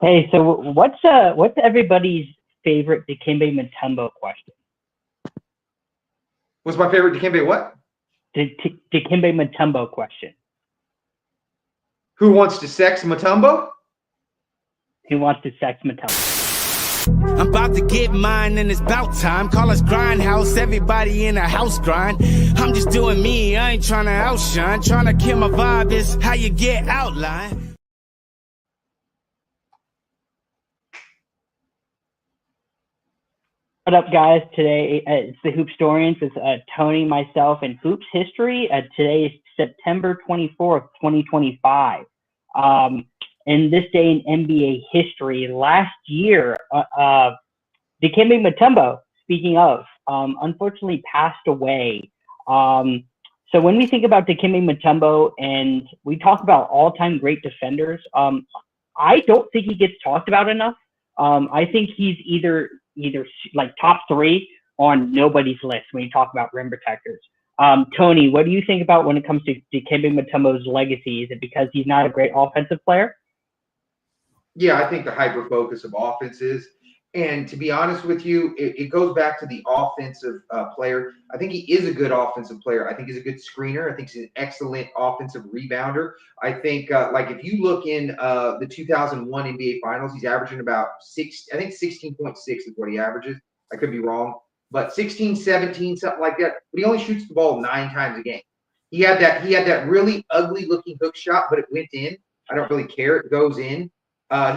Hey, so what's everybody's favorite Dikembe Mutombo question? What's my favorite Dikembe what? Dikembe Mutombo question. Who wants to sex Mutombo? Who wants to sex Mutombo? I'm about to get mine and it's about time. Call us Grindhouse, everybody in a house grind. I'm just doing me, I ain't trying to outshine. Trying to kill my vibe is how you get outline. What up, guys? Today it's the Hoopstorians. It's Tony, myself, and Hoops History. Today is September 24th, 2025. In this day in NBA history, last year, Dikembe Mutombo, speaking of, unfortunately passed away. So when we think about Dikembe Mutombo and we talk about all-time great defenders, I don't think he gets talked about enough. I think he's either like top three on nobody's list when you talk about rim protectors. Tony, what do you think about when it comes to Dikembe Mutombo's legacy? Is it because he's not a great offensive player? Yeah, I think the hyper focus of offenses. And to be honest with you, it goes back to the offensive player. I think he is a good offensive player. I think he's a good screener. I think he's an excellent offensive rebounder. I think, like if you look in the 2001 NBA Finals, he's averaging about 16.6 is what he averages. I could be wrong, but 16, 17, something like that. But he only shoots the ball 9 times a game. He had that really ugly looking hook shot, but it went in. I don't really care. It goes in.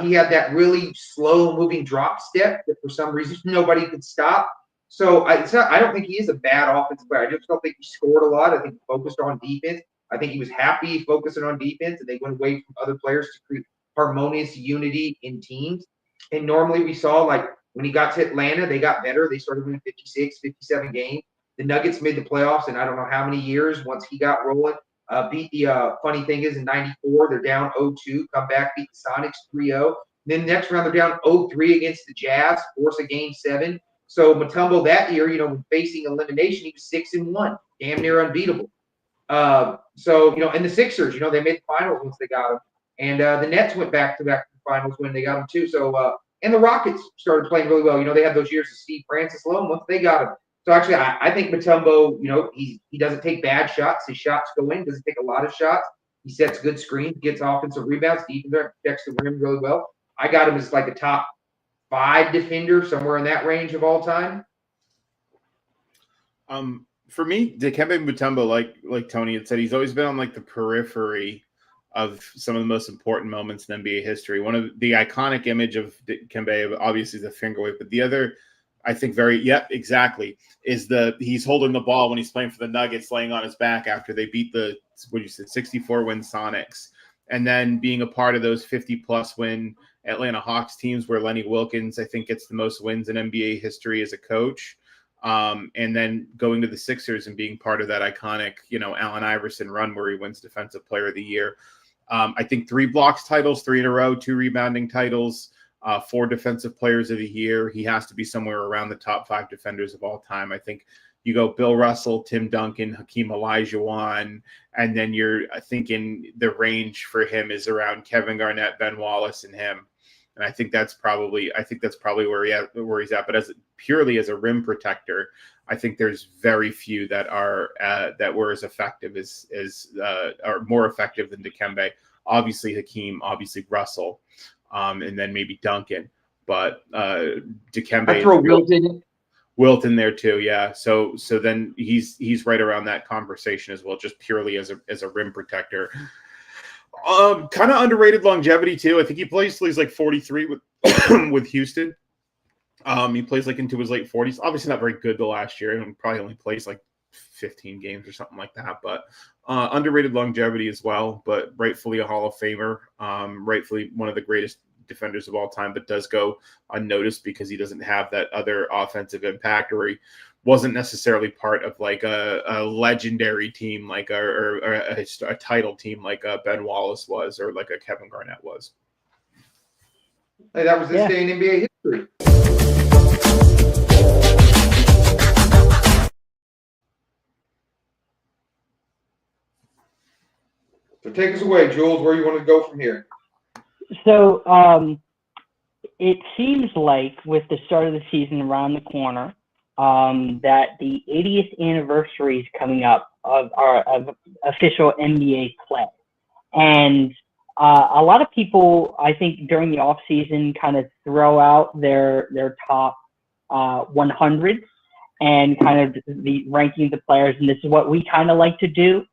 He had that really slow-moving drop step that for some reason nobody could stop. So I don't think he is a bad offensive player. I just don't think he scored a lot. I think he focused on defense. I think he was happy focusing on defense, and they went away from other players to create harmonious unity in teams. And normally we saw, like, when he got to Atlanta, they got better. They started winning 56, 57 games. The Nuggets made the playoffs in I don't know how many years once he got rolling. Beat the funny thing is in 94, they're down 0-2, come back, beat the Sonics 3-0. Then next round, they're down 0-3 against the Jazz, force a game 7. So Mutombo that year, when facing elimination, he was 6-1, damn near unbeatable. So, and the Sixers, they made the finals once they got him. And the Nets went back to the finals when they got him too. So, and the Rockets started playing really well. They had those years of Steve Francis alone once they got him. So actually, I think Mutombo, he doesn't take bad shots. His shots go in. Doesn't take a lot of shots. He sets good screens, gets offensive rebounds, defense protects the rim really well. I got him as like a top 5 defender, somewhere in that range of all time. For me, Dikembe Mutombo, like Tony had said, he's always been on like the periphery of some of the most important moments in NBA history. One of the iconic image of Dikembe, obviously, is the finger wave, but the other, I think exactly, is he's holding the ball when he's playing for the Nuggets, laying on his back after they beat the 64-win Sonics, and then being a part of those 50-plus win Atlanta Hawks teams where Lenny Wilkens, I think, gets the most wins in NBA history as a coach, and then going to the Sixers and being part of that iconic, Allen Iverson run where he wins Defensive Player of the Year. I think 3 blocks titles, 3 in a row, 2 rebounding titles, 4 defensive players of the year. He has to be somewhere around the top 5 defenders of all time. I think you go Bill Russell, Tim Duncan, Hakeem Olajuwon, and then you're thinking the range for him is around Kevin Garnett, Ben Wallace, and him. And I think that's probably where he's at. But purely as a rim protector, I think there's very few that were as effective or more effective than Dikembe. Obviously Hakeem, obviously Russell. And then maybe Duncan, but Dikembe. I throw Wilt in there too, yeah. So then he's right around that conversation as well, just purely as a rim protector. Kind of underrated longevity too. I think he plays till he's like 43 with Houston. He plays like into his late 40s. Obviously not very good the last year, and probably only plays like 15 games or something like that. But underrated longevity as well. But rightfully a Hall of Famer. Rightfully one of the greatest defenders of all time, but does go unnoticed because he doesn't have that other offensive impact, or he wasn't necessarily part of like a legendary team like a title team like Ben Wallace was, or like a Kevin Garnett was. Hey, that was this day in NBA history. So take us away, Jules. Where you want to go from here? So it seems like with the start of the season around the corner, that the 80th anniversary is coming up of official NBA play. And a lot of people, I think, during the off season kind of throw out their top 100 and kind of the rankings of players. And this is what we kind of like to do,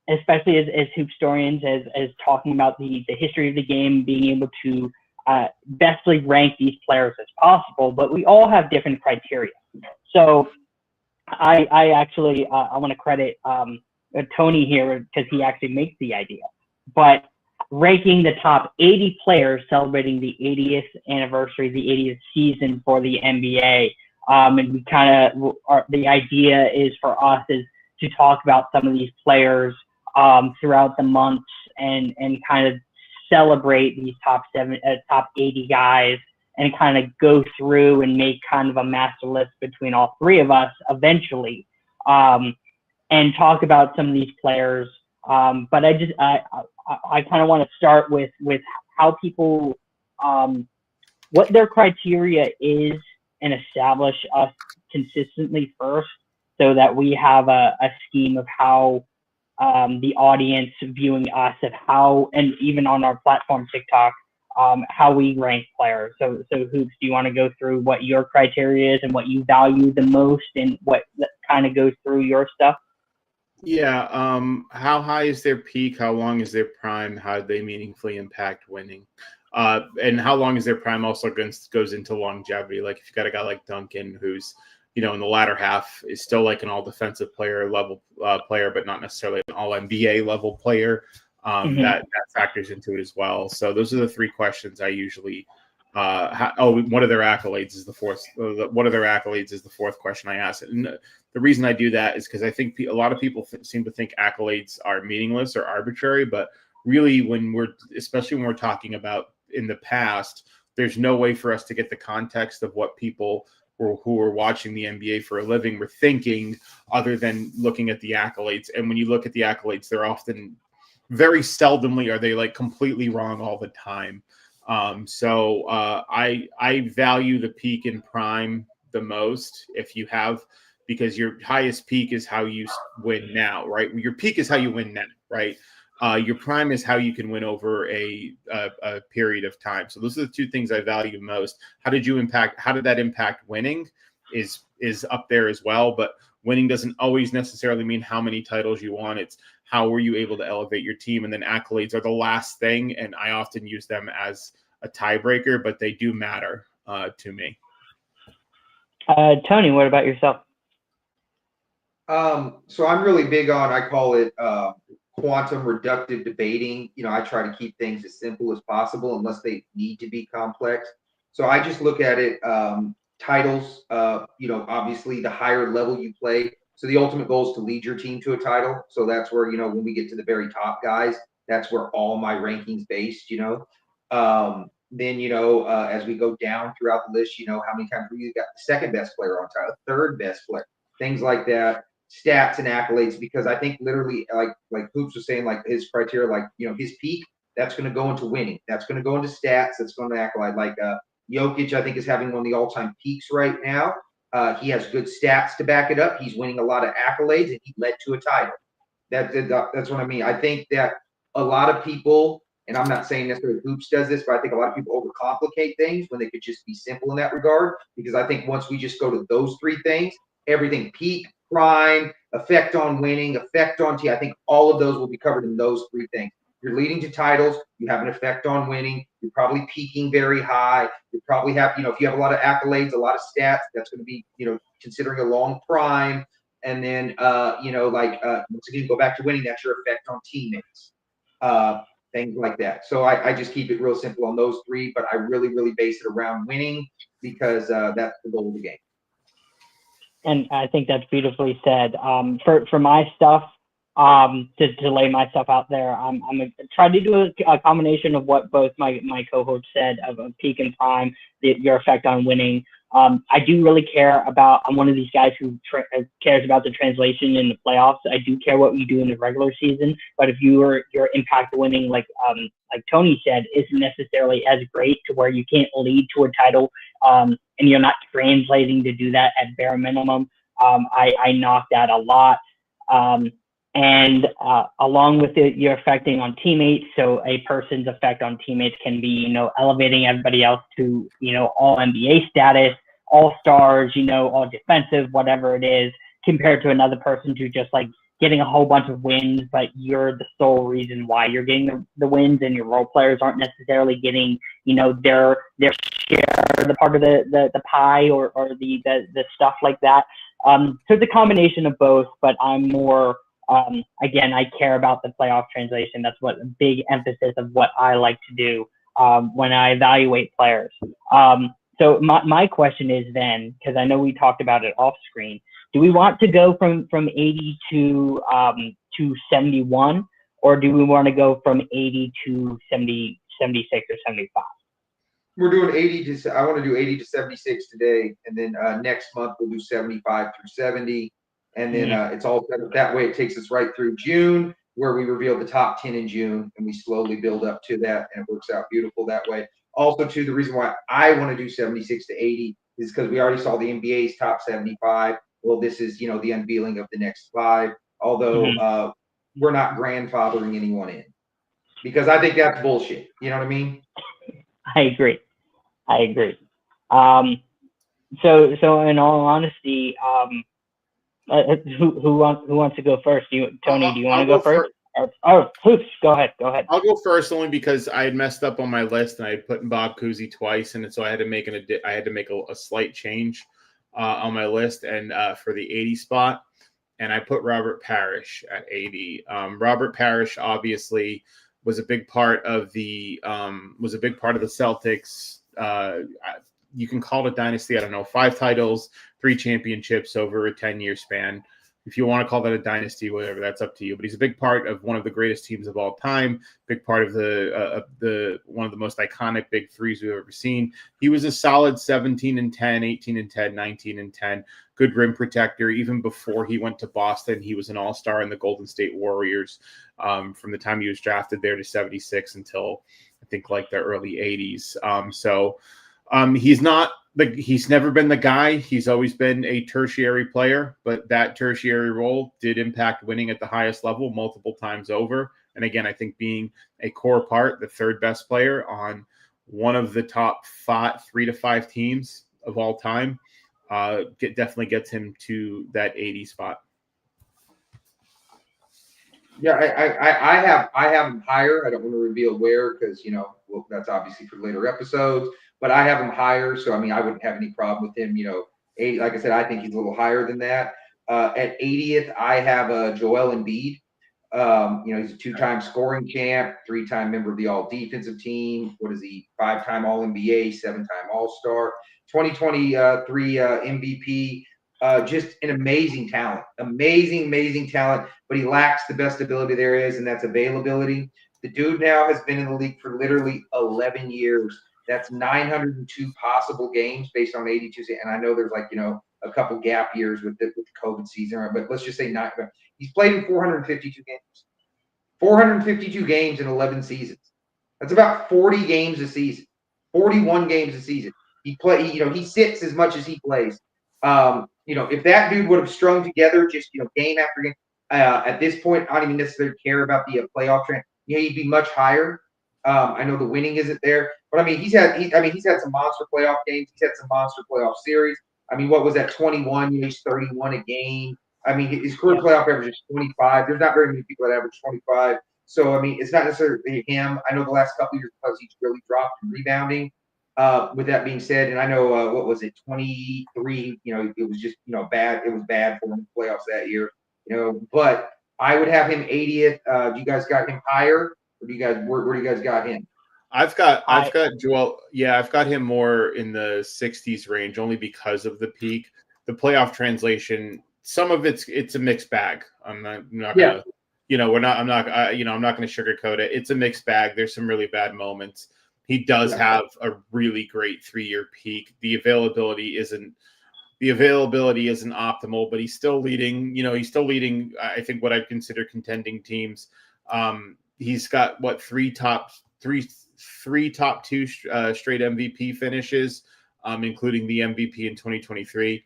especially as Hoopstorians, as talking about the history of the game, being able to bestly rank these players as possible. But we all have different criteria. So I actually, I want to credit Tony here because he actually makes the idea. But ranking the top 80 players celebrating the 80th anniversary, the 80th season for the NBA. And we kind of, the idea is for us is to talk about some of these players throughout the months and kind of celebrate these top 80 guys and kind of go through and make kind of a master list between all three of us eventually, and talk about some of these players. But I kind of want to start with how people, what their criteria is, and establish us consistently first, so that we have a scheme of how the audience viewing us, of how, and even on our platform TikTok, how we rank players. So Hoops, do you want to go through what your criteria is and what you value the most, and what kind of goes through your stuff? Yeah. How high is their peak? How long is their prime? How do they meaningfully impact winning? And how long is their prime also goes into longevity? Like if you got a guy like Duncan, who's, in the latter half is still like an all defensive player level player, but not necessarily an all NBA level player. That factors into it as well. So those are the three questions I usually. What are their accolades is the fourth. What are their accolades is the fourth question I ask. And the reason I do that is because I think a lot of people seem to think accolades are meaningless or arbitrary, but really, especially when we're talking about in the past, there's no way for us to get the context of what people who are watching the NBA for a living were thinking, other than looking at the accolades. And when you look at the accolades, they're often, very seldomly, are they like completely wrong all the time. So I value the peak and prime the most because your highest peak is how you win now, right? Your peak is how you win now, right? Your prime is how you can win over a period of time. So those are the two things I value most. How did that impact winning is up there as well, but winning doesn't always necessarily mean how many titles you won. It's how were you able to elevate your team? And then accolades are the last thing, and I often use them as a tiebreaker, but they do matter to me. Tony, what about yourself? So I'm really big on, I call it quantum reductive debating. I try to keep things as simple as possible unless they need to be complex. So I just look at it, titles, obviously the higher level you play. So the ultimate goal is to lead your team to a title. So that's where, when we get to the very top guys, that's where all my rankings based, Then, as we go down throughout the list, how many times you got the second best player on title, third best player, things like that, stats and accolades, because I think literally like Hoops was saying, like his criteria, his peak, that's going to go into winning. That's going to go into stats. That's going to accolade. Like Jokic, I think, is having one of the all-time peaks right now. He has good stats to back it up. He's winning a lot of accolades, and he led to a title. That's what I mean. I think that a lot of people, and I'm not saying necessarily Hoops does this, but I think a lot of people overcomplicate things when they could just be simple in that regard. Because I think once we just go to those three things, everything peak, prime, effect on winning, effect on I think all of those will be covered in those three things. You're leading to titles, you have an effect on winning, you're probably peaking very high, you probably have, if you have a lot of accolades, a lot of stats, that's going to be, considering a long prime. And then, once again, go back to winning, that's your effect on teammates, things like that. So I just keep it real simple on those three, but I really, really base it around winning because that's the goal of the game. And I think that's beautifully said. For my stuff, to lay my stuff out there, I'm gonna try to do a combination of what both my co-hosts said of peak and prime, your effect on winning. I do really care about. I'm one of these guys who cares about the translation in the playoffs. I do care what you do in the regular season, but if your impact winning, like Tony said, isn't necessarily as great to where you can't lead to a title, and you're not translating to do that at bare minimum, I knock that a lot. And along with it, you're affecting on teammates. So a person's effect on teammates can be, elevating everybody else to, all NBA status, all stars, all defensive, whatever it is, compared to another person who just like getting a whole bunch of wins, but you're the sole reason why you're getting the wins, and your role players aren't necessarily getting, their share, the part of the pie or the stuff like that. So it's a combination of both, but I'm more, again, I care about the playoff translation. That's what a big emphasis of what I like to do when I evaluate players. So my question is then, because I know we talked about it off screen, do we want to go from 80 to 71, or do we want to go from 80 to 70, 76 or 75? We're doing 80 to, I want to do 80 to 76 today. And then next month we'll do 75 through 70. And then it's all that way. It takes us right through June, where we reveal the top 10 in June, and we slowly build up to that, and it works out beautiful that way. Also, too, the reason why I want to do 76 to 80 is because we already saw the NBA's top 75. Well, this is, the unveiling of the next 5, although we're not grandfathering anyone in, because I think that's bullshit. You know what I mean? I agree. So in all honesty, who wants to go first? Tony, do you want to go first? Hoops, go ahead. I'll go first only because I had messed up on my list and I had put in Bob Cousy twice, and so I had to make a slight change on my list and for the 80 spot, and I put Robert Parrish at 80. Robert Parrish obviously was a big part of the Celtics. You can call it a dynasty. I don't know, 5 titles, 3 championships over a 10-year span. If you want to call that a dynasty, whatever, that's up to you. But he's a big part of one of the greatest teams of all time, big part of the one of the most iconic big threes we've ever seen. He was a solid 17 and 10, 18 and 10, 19 and 10, good rim protector. Even before he went to Boston, he was an all-star in the Golden State Warriors from the time he was drafted there to 76 until I think like the early 80s. He's never been the guy. He's always been a tertiary player, but that tertiary role did impact winning at the highest level multiple times over. And again, I think being a core part, the third best player on one of the top 3 to 5 teams of all time, definitely gets him to that 80 spot. Yeah, I have him higher. I don't want to reveal where because that's obviously for later episodes. But I have him higher, so I mean I wouldn't have any problem with him. 80, like I said, I think he's a little higher than that. At 80th, I have Joel Embiid. He's a 2-time scoring champ, 3-time member of the All Defensive Team. What is he? 5-time All NBA, 7-time All Star, 2023 MVP. Just an amazing talent, amazing talent. But he lacks the best ability there is, and that's availability. The dude now has been in the league for literally 11 years. That's 902 possible games based on 82. And I know there's a couple gap years with the COVID season, but let's just say 9. He's played in 452 games. 452 games in 11 seasons. That's about 40 games a season. 41 games a season. He sits as much as he plays. If that dude would have strung together just game after game, at this point, I don't even necessarily care about the playoff trend. He'd be much higher. I know the winning isn't there, but I mean he's had some monster playoff games. He's had some monster playoff series. I mean, what was that? 21. He's 31 a game. I mean, his career playoff average is 25. There's not very many people that average 25. So I mean, it's not necessarily him. I know the last couple of years because he's really dropped in rebounding. With that being said, and I know what was it? 23. It was just bad. It was bad for him in the playoffs that year. But I would have him 80th. Do you guys got him higher? Where do you guys got him? I've got Joel. Yeah, I've got him more in the 60s range only because of the peak. The playoff translation, some of it's a mixed bag. I'm not gonna, I'm not gonna sugarcoat it. It's a mixed bag. There's some really bad moments. He does have a really great 3-year peak. The availability isn't optimal, but he's still leading. He's still leading. I think what I'd consider contending teams. He's got three top two straight MVP finishes, including the MVP in 2023.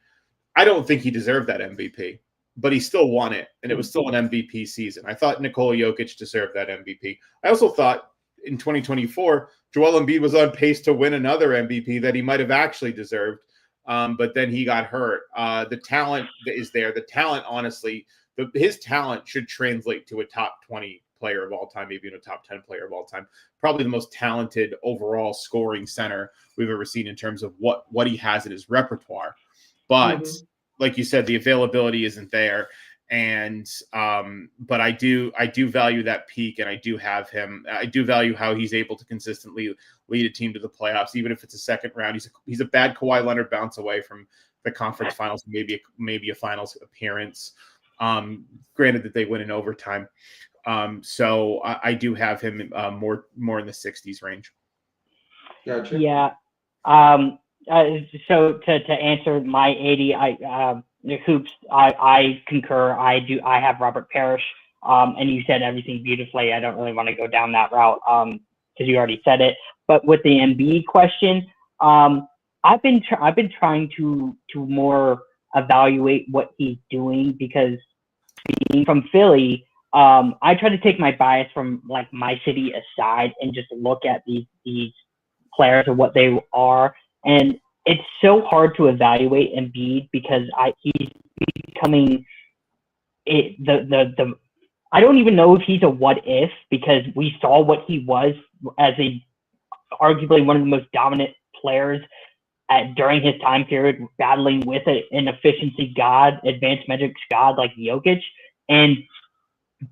I don't think he deserved that MVP, but he still won it, and it was still an MVP season. I thought Nikola Jokic deserved that MVP. I also thought in 2024, Joel Embiid was on pace to win another MVP that he might have actually deserved, but then he got hurt. The talent is there. The talent, honestly, his talent should translate to a top 20 player of all time, maybe even a top 10 player of all time. Probably the most talented overall scoring center we've ever seen in terms of what he has in his repertoire. But like you said, the availability isn't there. And but I do value that peak, and I do have him. I do value how he's able to consistently lead a team to the playoffs, even if it's a second round. He's a bad Kawhi Leonard bounce away from the conference finals, maybe a finals appearance. Granted that they win in overtime. So I do have him more in the 60s range. Gotcha. Yeah. So to answer my 80, Hoops, I concur. I have Robert Parrish. And you said everything beautifully. I don't really want to go down that route because you already said it. But with the Embiid question, I've been trying to more evaluate what he's doing, because being from Philly, I try to take my bias from like my city aside and just look at these players or what they are. And it's so hard to evaluate Embiid because he's becoming I don't even know if he's a what if, because we saw what he was as arguably one of the most dominant players during his time period, battling with an efficiency god, advanced metrics god like Jokic, and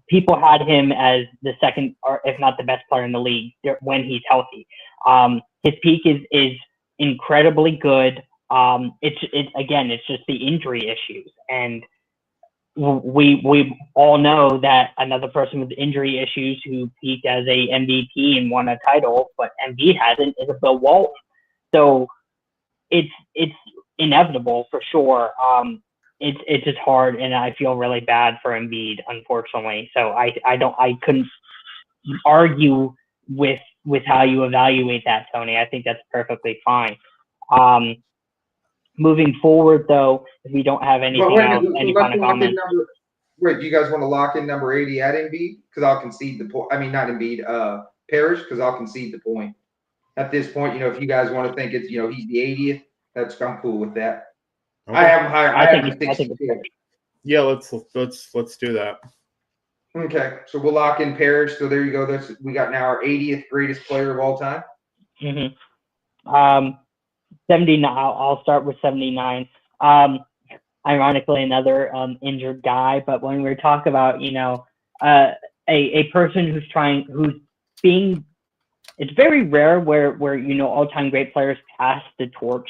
people had him as the second, or if not the best player in the league when he's healthy. His peak is incredibly good. It's just the injury issues, and we all know that another person with injury issues who peaked as a MVP and won a title, but Embiid hasn't, is a Bill Walton. So it's inevitable for sure. It's just hard, and I feel really bad for Embiid, unfortunately. So I couldn't argue with how you evaluate that, Tony. I think that's perfectly fine. Moving forward, though, if we don't have anything else, any final comments? Wait, do you guys want to lock in number 80 at Embiid? Because I'll concede the point. I mean, not Embiid, Parrish, because I'll concede the point. At this point, if you guys want to think it's, he's the 80th, I'm cool with that. Okay. I have him higher. I think yeah, let's do that. Okay, so we'll lock in Parrish. So there you go. We got now our 80th greatest player of all time. 79. I'll start with 79. Ironically, another injured guy. But when we talk about a person who's being, it's very rare where all-time great players pass the torch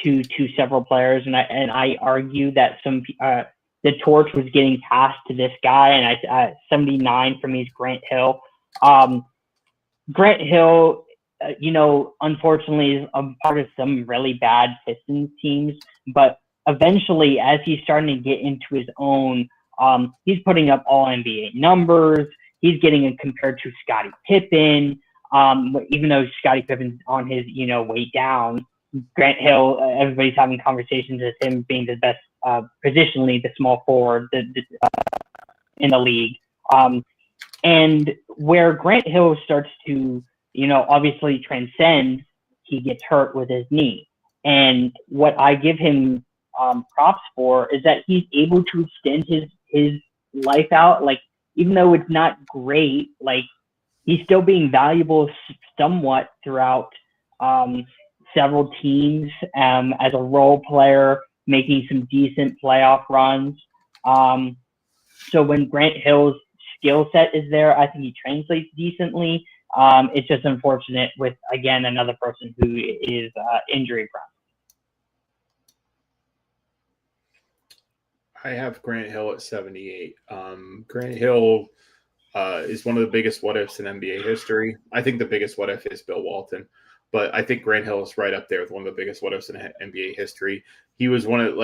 to several players, and I argue that the torch was getting passed to this guy, and 79 for me is Grant Hill. Grant Hill, unfortunately is a part of some really bad Pistons teams, but eventually, as he's starting to get into his own, he's putting up all NBA numbers. He's getting compared to Scottie Pippen, even though Scottie Pippen's on his, way down. Grant Hill, everybody's having conversations with him being the best positionally, the small forward in the league. And where Grant Hill starts to, obviously transcend, he gets hurt with his knee. And what I give him props for is that he's able to extend his life out. Like, even though it's not great, like, he's still being valuable somewhat throughout several teams as a role player, making some decent playoff runs. So when Grant Hill's skill set is there, I think he translates decently. It's just unfortunate with, again, another person who is injury prone. I have Grant Hill at 78. Grant Hill is one of the biggest what ifs in NBA history. I think the biggest what if is Bill Walton, but I think Grant Hill is right up there with one of the biggest what ifs in NBA history. He was one of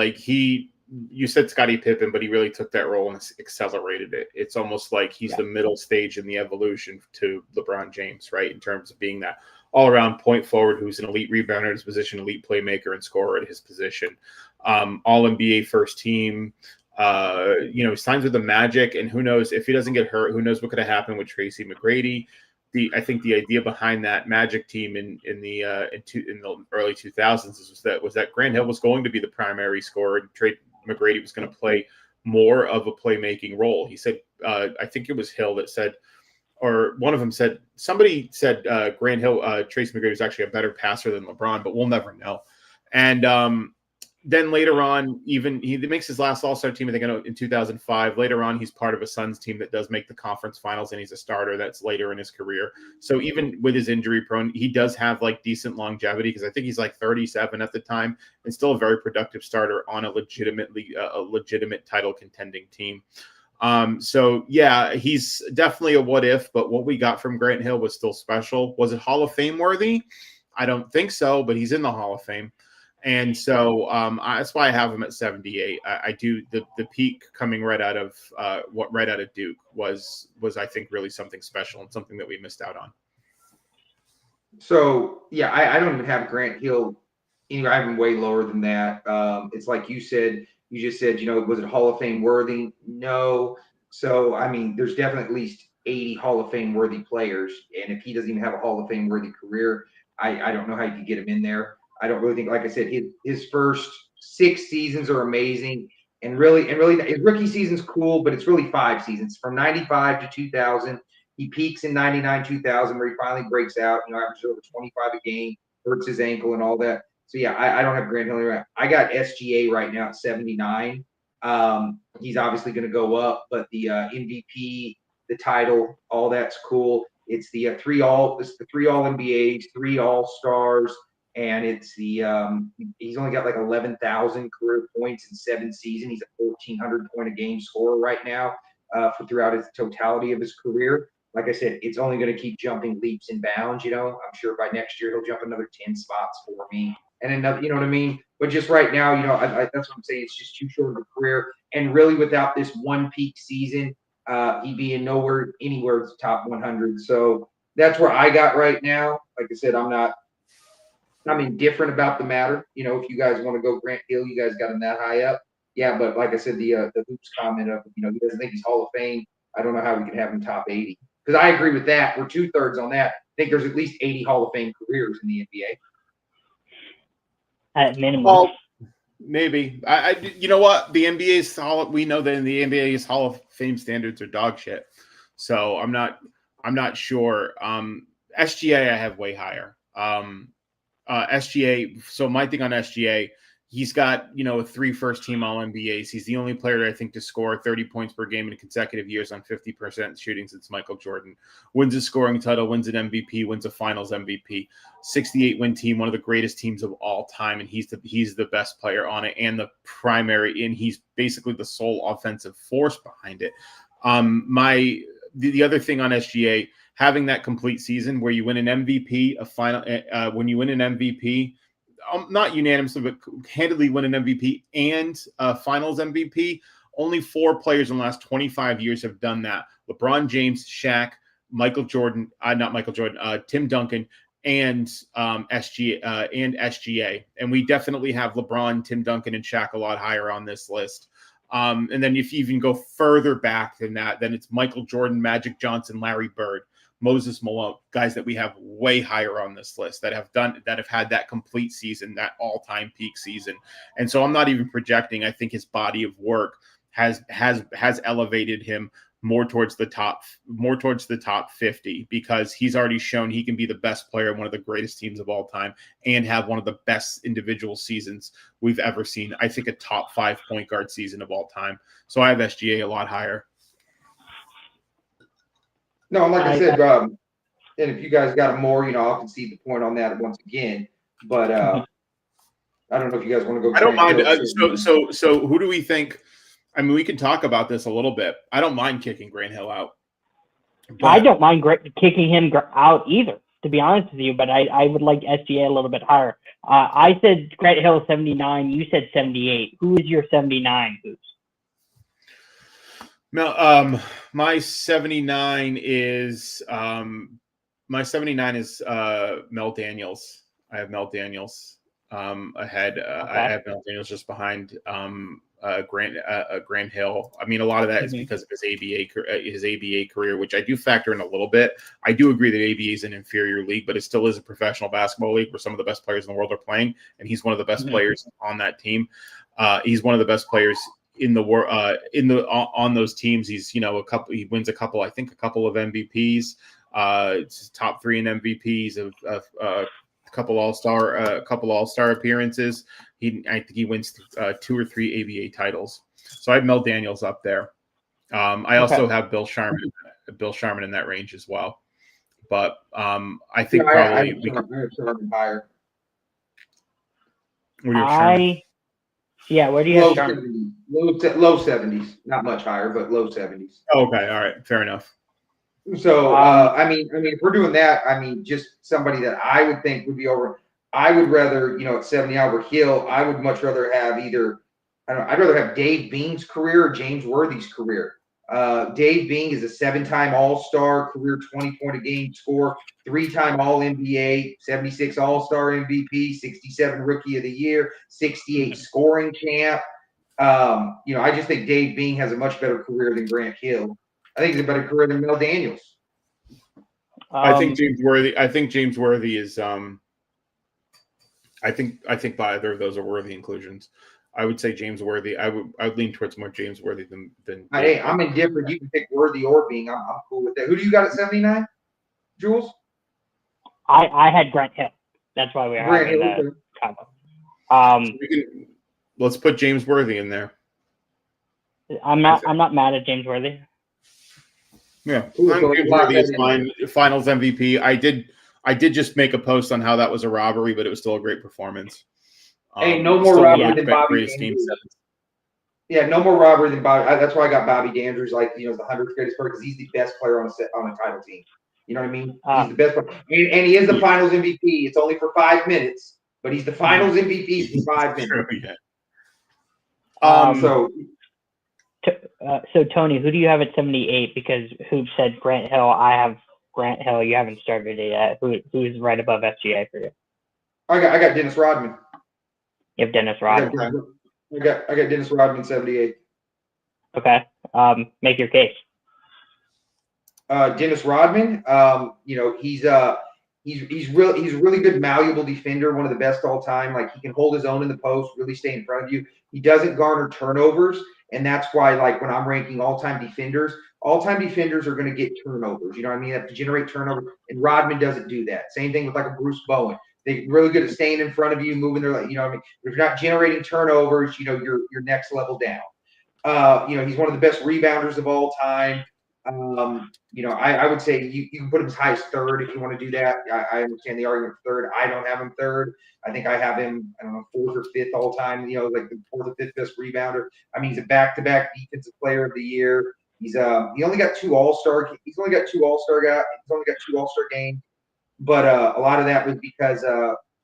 you said Scottie Pippen, but he really took that role and accelerated it. It's almost like he's the middle stage in the evolution to LeBron James, right? In terms of being that all-around point forward who's an elite rebounder at his position, elite playmaker and scorer at his position. All-NBA first team. Signs with the Magic, and who knows if he doesn't get hurt, who knows what could have happened with Tracy McGrady. I think the idea behind that Magic team in the early 2000s was that Grant Hill was going to be the primary scorer, and Trey McGrady was going to play more of a playmaking role. He said, I think it was Hill that said, or one of them said, somebody said Grant Hill, Tracy McGrady was actually a better passer than LeBron, but we'll never know. And then later on, even he makes his last All-Star team, I think in 2005. Later on, he's part of a Suns team that does make the conference finals, and he's a starter. That's later in his career. So even with his injury prone, he does have decent longevity, because I think he's 37 at the time and still a very productive starter on a legitimate title contending team. So yeah, he's definitely a what if, but what we got from Grant Hill was still special. Was it Hall of Fame worthy? I don't think so, but he's in the Hall of Fame. And so that's why I have him at 78. I do the peak coming right out of Duke was I think really something special and something that we missed out on. So yeah, I don't even have Grant Hill. I have him way lower than that. It's like you said. You just said, was it Hall of Fame worthy? No. So I mean, there's definitely at least 80 Hall of Fame worthy players, and if he doesn't even have a Hall of Fame worthy career, I don't know how you could get him in there. I don't really think, like I said, his first 6 seasons are amazing, and really his rookie season's cool, but it's really 5 seasons from 95 to 2000. He peaks in 99, 2000, where he finally breaks out. Averages over 25 a game, hurts his ankle and all that. So yeah, I don't have Grant Hill right. I got SGA right now at 79. He's obviously going to go up, but the MVP, the title, all that's cool. It's the 3 all NBAs, 3 All-Stars. And it's he's only got 11,000 career points in 7 seasons. He's a 1,400 point a game scorer right now for throughout his totality of his career. Like I said, it's only going to keep jumping leaps and bounds. I'm sure by next year he'll jump another 10 spots for me, and another. You know what I mean? But just right now, that's what I'm saying. It's just too short of a career, and really without this one peak season, he'd be in anywhere top 100. So that's where I got right now. Like I said, I'm indifferent about the matter. If you guys want to go Grant Hill, you guys got him that high up. Yeah, but like I said, the Hoops comment of, he doesn't think he's Hall of Fame. I don't know how we can have him top 80. Because I agree with that. We're 2/3 on that. I think there's at least 80 Hall of Fame careers in the NBA. At minimum. Well, maybe. You know what? The NBA's we know that in the NBA's Hall of Fame standards are dog shit. So I'm not sure. SGA I have way higher. SGA. So my thing on SGA, he's got, a 3 first-team All-NBAs. He's the only player, I think, to score 30 points per game in consecutive years on 50% shooting since Michael Jordan. Wins a scoring title, wins an MVP, wins a Finals MVP. 68-win team, one of the greatest teams of all time, and he's the best player on it and the primary, and he's basically the sole offensive force behind it. The other thing on SGA, having that complete season where you win an MVP, when you win an MVP, not unanimously, but handedly win an MVP and a Finals MVP. Only 4 players in the last 25 years have done that. LeBron James, Shaq, Tim Duncan, and SGA. And we definitely have LeBron, Tim Duncan, and Shaq a lot higher on this list. And then if you even go further back than that, then it's Michael Jordan, Magic Johnson, Larry Bird, Moses Malone, guys that we have way higher on this list that have had that complete season, that all-time peak season. And so I'm not even projecting. I think his body of work has elevated him more towards the top 50, because he's already shown he can be the best player in one of the greatest teams of all time and have one of the best individual seasons we've ever seen. I think a top 5 point guard season of all time. So I have SGA a lot higher. No, like I said, and if you guys got more, I'll concede the point on that once again. But I don't know if you guys want to go. I don't mind. So who do we think? I mean, we can talk about this a little bit. I don't mind kicking Grant Hill out. But I don't mind kicking him out either, to be honest with you, but I would like SGA a little bit higher. I said Grant Hill 79. You said 78. Who is your 79, Hoops? No, my 79 is Mel Daniels. I have Mel Daniels ahead. Okay. I have Mel Daniels just behind Grant Hill. I mean, a lot of that is because of his ABA career, which I do factor in a little bit. I do agree that ABA is an inferior league, but it still is a professional basketball league where some of the best players in the world are playing, and he's one of the best players on that team. He's one of the best players in the world on those teams. He's he wins a couple of MVPs. It's top 3 in MVPs of couple all-star appearances. I think he wins 2 or 3 ABA titles. So I have Mel Daniels up there. I also have Bill Sharman in that range as well. But I think probably we could Sharman higher. Where do you have Sharman? Yeah, where do you have Sharman? Low 70s, not much higher, but low 70s. Okay, all right, fair enough. So, I mean, if we're doing that, I mean, just somebody that I would think would be over. I would rather, at 70 over Hill, I would much rather have I'd rather have Dave Bing's career or James Worthy's career. Dave Bing is a 7-time All-Star, career 20-point-a-game score, 3-time All-NBA, 76 All-Star MVP, 67 Rookie of the Year, 68 scoring champ. I just think Dave Bing has a much better career than Grant Hill. I think he's a better career than Mel Daniels. I think James Worthy is. I think by either of those are worthy inclusions. I would say James Worthy. I would lean towards more James Worthy than. Hey, I'm indifferent. You can pick Worthy or Bing. I'm cool with that. Who do you got at 79, Jules? I had Grant Hill. That's why we are having that combo. Let's put James Worthy in there. I'm not mad at James Worthy. Yeah, James Worthy is fine. Finals MVP. I did just make a post on how that was a robbery, but it was still a great performance. Hey, no more robbery than Bobby Andrews. Yeah, no more robbery than Bobby. That's why I got Bobby Andrews, the 100th greatest player, because he's the best player on a title team. You know what I mean? He's the best player, and he is the Finals MVP. It's only for 5 minutes, but he's the Finals MVP for 5 minutes. So Tony, who do you have at 78? Because Hoop said Grant Hill. I have Grant Hill. You haven't started it yet. Who's right above SGA for you? I got Dennis Rodman. You have Dennis Rodman. I got Dennis Rodman 78. Okay. Make your case. Dennis Rodman. He's really good, malleable defender. One of the best all time. He can hold his own in the post, really stay in front of you. He doesn't garner turnovers. And that's why, when I'm ranking all-time defenders are going to get turnovers. You know what I mean? They have to generate turnovers, and Rodman doesn't do that. Same thing with a Bruce Bowen. They're really good at staying in front of you, moving their, you know what I mean? If you're not generating turnovers, you're next level down. He's one of the best rebounders of all time. I would say you can put him as high as 3rd if you want to do that. I understand the argument for 3rd. I don't have him 3rd. I think I have him, 4th or 5th all time, the 4th or 5th best rebounder. I mean, he's a back-to-back defensive player of the year. He only got 2 All-Star. He's only got 2 All-Star guys. He's only got 2 All-Star games. But a lot of that was because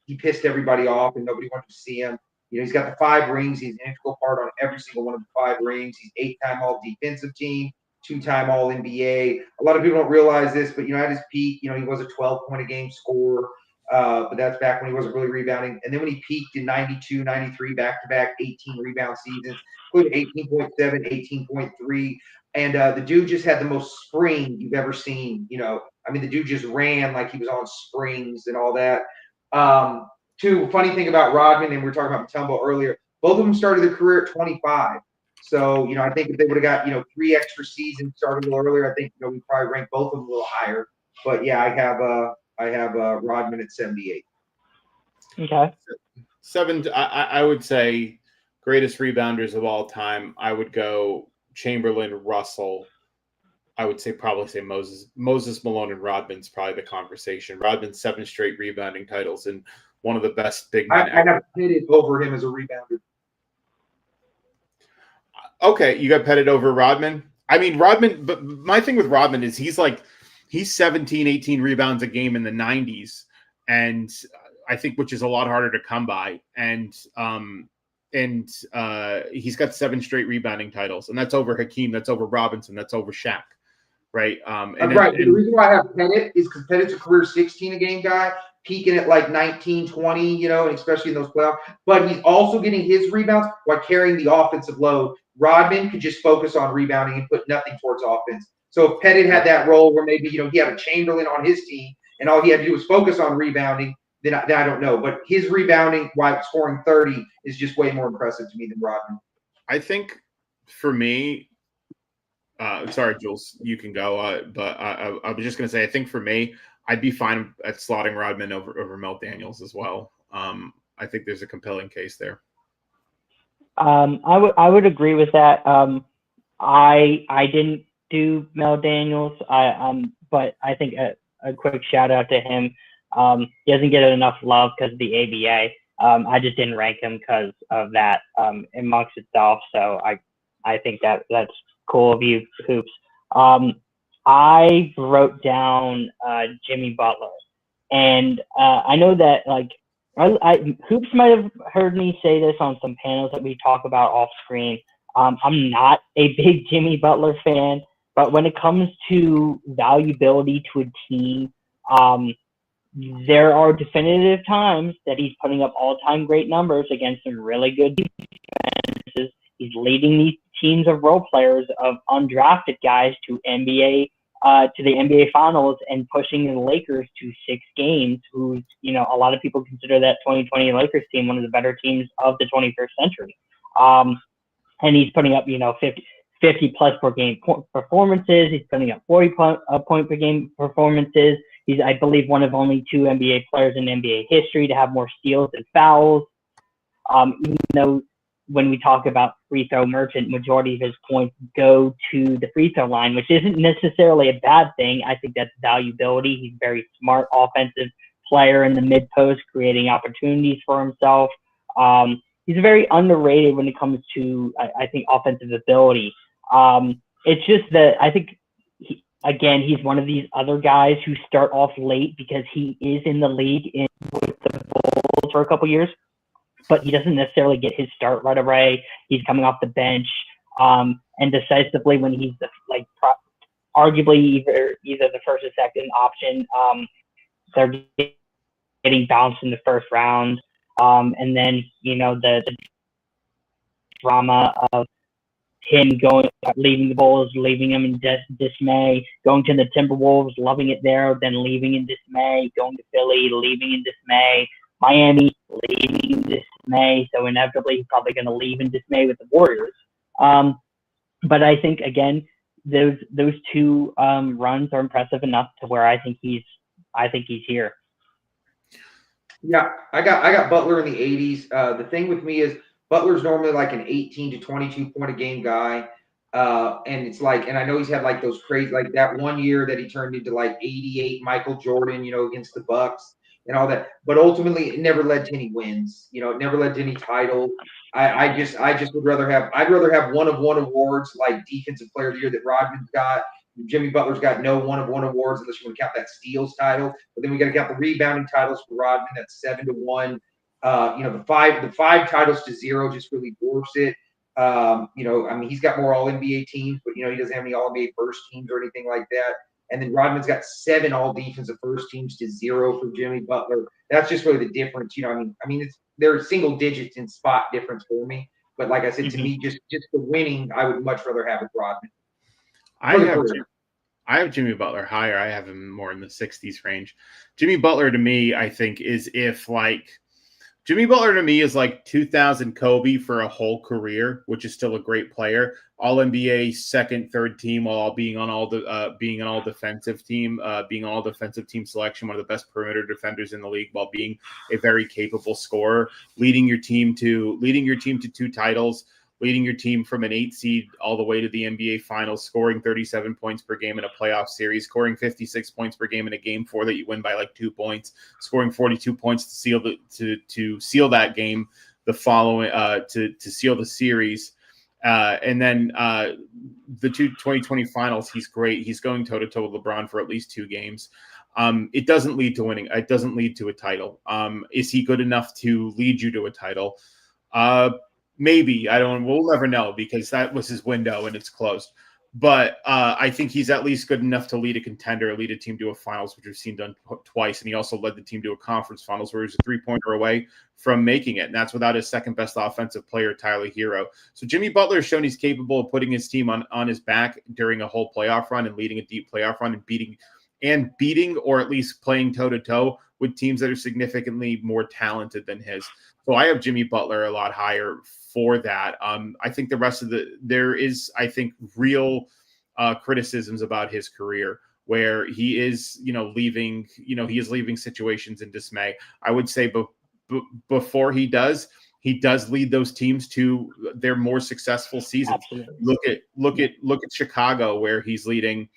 he pissed everybody off and nobody wanted to see him. He's got the 5 rings. He's an integral part on every single one of the 5 rings. He's 8-time All-Defensive Team. 2-time All-NBA. A lot of people don't realize this, but, at his peak, he was a 12-point-a-game scorer. But that's back when he wasn't really rebounding. And then when he peaked in 92, 93, back-to-back 18-rebound seasons, including 18.7, 18.3. And the dude just had the most spring you've ever seen. The dude just ran like he was on springs and all that. Funny thing about Rodman, and we were talking about Mutombo earlier, both of them started their career at 25. So, I think if they would have got, 3 extra seasons started a little earlier, I think, we probably rank both of them a little higher. But, yeah, I have Rodman at 78. Okay. 7, I would say greatest rebounders of all time. I would go Chamberlain, Russell. I would probably say Moses Malone, and Rodman's probably the conversation. Rodman's 7 straight rebounding titles and one of the best big men. I have pitted over him as a rebounder. Okay, you got petted over Rodman. I mean, Rodman, but my thing with Rodman is he's 17, 18 rebounds a game in the 90s. And I think, which is a lot harder to come by. And he's got 7 straight rebounding titles, and that's over Hakeem, that's over Robinson, that's over Shaq. Right. Right. The reason why I have Pettit is because Pettit's a career 16 a game guy, peaking at like 19, 20, and especially in those playoffs. But he's also getting his rebounds while carrying the offensive load. Rodman could just focus on rebounding and put nothing towards offense. So if Pettit had that role where maybe, he had a Chamberlain on his team and all he had to do was focus on rebounding, then I don't know. But his rebounding while scoring 30 is just way more impressive to me than Rodman. I think for me, sorry, Jules, you can go. But I was just going to say, I think for me, I'd be fine at slotting Rodman over Mel Daniels as well. I think there's a compelling case there. I would agree with that. I didn't do Mel Daniels. But I think a quick shout out to him. He doesn't get enough love because of the ABA. I just didn't rank him because of that amongst itself. So I think that's cool of you, Hoops. I wrote down Jimmy Butler, and I know that Hoops might have heard me say this on some panels that we talk about off screen. I'm not a big Jimmy Butler fan, but when it comes to valuability to a team, there are definitive times that he's putting up all-time great numbers against some really good defenses. He's leading these teams of role players, of undrafted guys to the NBA Finals, and pushing the Lakers to 6 games. Who's a lot of people consider that 2020 Lakers team one of the better teams of the 21st century. And he's putting up 50 plus per game performances. He's putting up 40 point per game performances. He's, I believe, one of only 2 NBA players in NBA history to have more steals than fouls. Even though when we talk about free throw merchant, majority of his points go to the free throw line, which isn't necessarily a bad thing. I think that's valuability. He's a very smart offensive player in the mid post, creating opportunities for himself. He's very underrated when it comes to, I think, offensive ability. It's just that I think, he's one of these other guys who start off late because he is in the league with the Bulls for a couple years, but he doesn't necessarily get his start right away. He's coming off the bench, and decisively when he's arguably either the first or second option, they're getting bounced in the first round. And then, the drama of him leaving the Bulls, leaving them in dismay, going to the Timberwolves, loving it there, then leaving in dismay, going to Philly, leaving in dismay, Miami, leaving in dismay. So inevitably, he's probably going to leave in dismay with the Warriors. But I think, again, those 2 runs are impressive enough to where I think he's here. Yeah, I got Butler in the 80s. The thing with me is Butler's normally like an 18 to 22 point a game guy. And it's and I know he's had those crazy, that one year that he turned into 88 Michael Jordan, against the Bucks and all that. But ultimately it never led to any wins. It never led to any title. I just would rather have one of one awards like defensive player of the year that Rodman's got. Jimmy Butler's got no one of one awards unless you want to count that steals title. But then we got to count the rebounding titles for Rodman. That's 7-1. The five titles to 0 just really dwarfs it. He's got more All NBA teams, but he doesn't have any All NBA first teams or anything like that. And then Rodman's got 7 All Defensive first teams to 0 for Jimmy Butler. That's just really the difference. They're single digits in spot difference for me. But like I said, to me, just the winning, I would much rather have with Rodman. I have Jimmy Butler higher. I have him more in the 60s range. Jimmy Butler to me, I think, is Jimmy Butler to me is 2000 Kobe for a whole career, which is still a great player. All NBA second, third team, while being on all defensive team selection, one of the best perimeter defenders in the league, while being a very capable scorer, leading your team to 2 titles. Leading your team from an 8 seed all the way to the NBA Finals, scoring 37 points per game in a playoff series, scoring 56 points per game in a game 4 that you win by 2 points, scoring 42 points to seal that game, the following to seal the series, And then the 2020 finals, he's great. He's going toe-to-toe with LeBron for at least 2 games. It doesn't lead to winning. It doesn't lead to a title. Is he good enough to lead you to a title? Maybe. We'll never know because that was his window and it's closed. But I think he's at least good enough to lead a contender, lead a team to a finals, which we've seen done twice. And he also led the team to a conference finals where he was a 3-pointer away from making it. And that's without his second best offensive player, Tyler Hero. So Jimmy Butler has shown he's capable of putting his team on his back during a whole playoff run and leading a deep playoff run and beating or at least playing toe-to-toe with teams that are significantly more talented than his. So I have Jimmy Butler a lot higher for that. I think the rest of there is, I think, real criticisms about his career where he is, leaving situations in dismay. I would say before he does lead those teams to their more successful seasons. Absolutely. Look at Chicago where he's leading.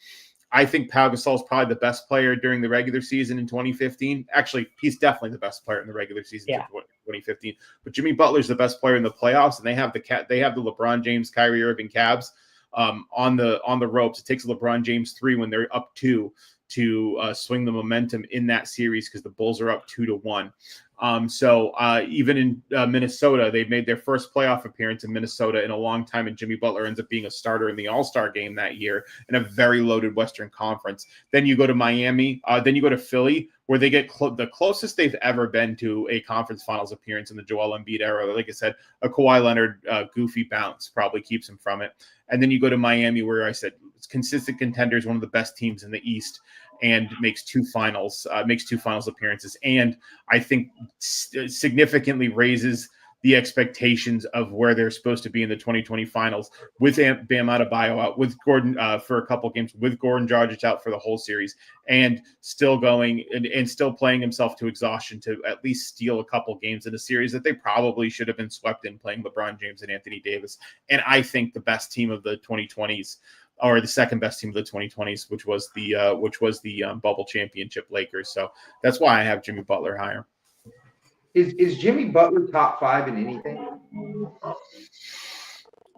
I think Pau Gasol is probably the best player during the regular season in 2015. Actually, he's definitely the best player in the regular season in 2015. But Jimmy Butler's the best player in the playoffs, and they have the LeBron James, Kyrie Irving Cavs on the ropes. It takes LeBron James 3 when they're up 2 to swing the momentum in that series because the Bulls are up 2-1. So even in Minnesota, they made their first playoff appearance in Minnesota in a long time, and Jimmy Butler ends up being a starter in the All-Star game that year in a very loaded Western Conference. Then you go to Miami, then you go to Philly, where they get the closest they've ever been to a conference finals appearance in the Joel Embiid era. Like I said, a Kawhi Leonard goofy bounce probably keeps him from it. And then you go to Miami, where I said it's consistent contenders, one of the best teams in the East, and makes 2 finals appearances, and I think significantly raises the expectations of where they're supposed to be in the 2020 finals with Bam Adebayo out, with Gordon for a couple games, with Gordon Dragic out for the whole series, and still going and still playing himself to exhaustion to at least steal a couple games in a series that they probably should have been swept in, playing LeBron James and Anthony Davis. And I think the best team of the 2020s, or the second best team of the 2020s, which was the bubble championship Lakers. So that's why I have Jimmy Butler higher. Is Jimmy Butler top 5 in anything?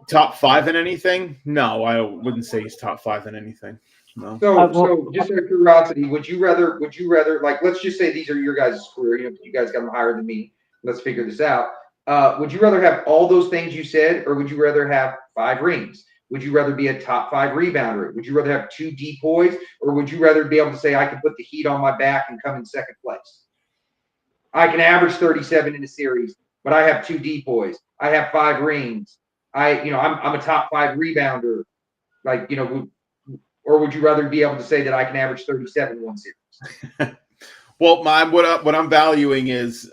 Top 5 in anything? No, I wouldn't say he's top 5 in anything. No. So just out of curiosity, would you rather like, let's just say these are your guys' career, you guys got them higher than me. Let's figure this out. Would you rather have all those things you said, or would you rather have 5 rings? Would you rather be a top 5 rebounder? Would you rather have 2 depoys, or would you rather be able to say I can put the heat on my back and come in second place? I can average 37 in a series, but I have 2 depoys. I have 5 rings. I'm a top 5 rebounder. Like, or would you rather be able to say that I can average 37 in one series? Well, what I'm valuing is